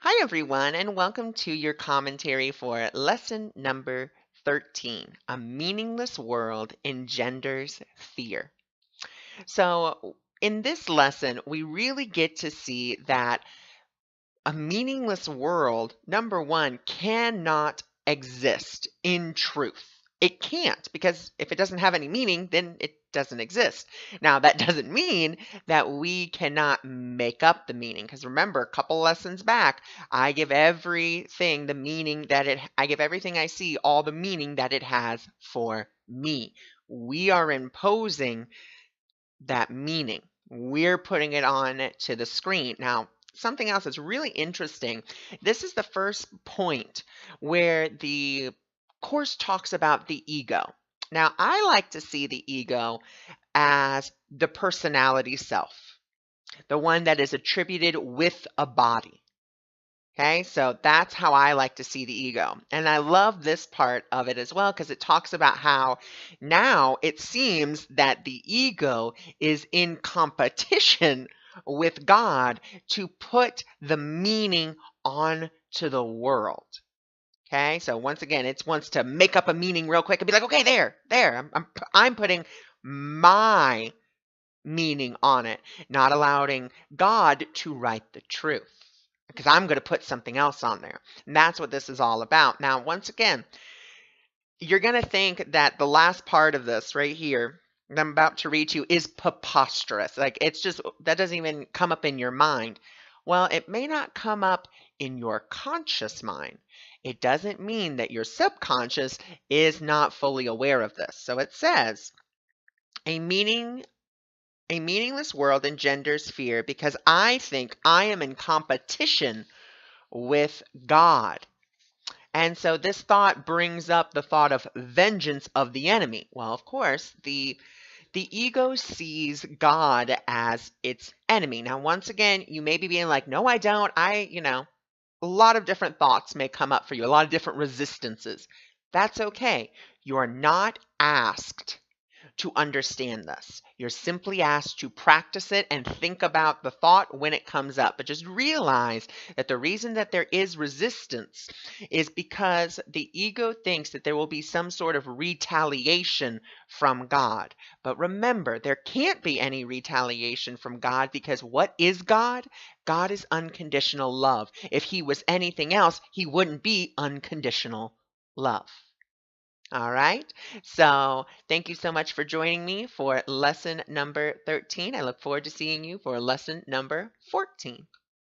Hi, everyone, and welcome to your commentary for lesson number 13. A meaningless world engenders fear. So, in this lesson, we really get to see that a meaningless world, number one, cannot exist in truth. It can't, because if it doesn't have any meaning, then it doesn't exist. Now, that doesn't mean that we cannot make up the meaning, because remember, a couple lessons back, I give everything the meaning that I give everything I see all the meaning that it has for me. We are imposing that meaning. We're putting it on to the screen. Now, something else that's really interesting. This is the first point where the course talks about the ego. Now, I like to see the ego as the personality self, the one that is attributed with a body. Okay, so that's how I like to see the ego. And I love this part of it as well because it talks about how now it seems that the ego is in competition with God to put the meaning onto the world. Okay, so once again, it wants to make up a meaning real quick and be like, okay, there, I'm putting my meaning on it, not allowing God to write the truth because I'm going to put something else on there. And that's what this is all about. Now, once again, you're going to think that the last part of this right here that I'm about to read you is preposterous. Like, it's just, that doesn't even come up in your mind. Well, it may not come up in your conscious mind. It doesn't mean that your subconscious is not fully aware of this. So it says, a meaningless world engenders fear because I think I am in competition with God. And so this thought brings up the thought of vengeance of the enemy. Well, of course, the ego sees God as its enemy. Now, once again, you may be being like, no, I don't. A lot of different thoughts may come up for you, a lot of different resistances. That's okay. You're not asked to understand this. You're simply asked to practice it and think about the thought when it comes up. But just realize that the reason that there is resistance is because the ego thinks that there will be some sort of retaliation from God. But remember, there can't be any retaliation from God because what is God? God is unconditional love. If he was anything else, he wouldn't be unconditional love. All right. So thank you so much for joining me for lesson number 13. I look forward to seeing you for lesson number 14.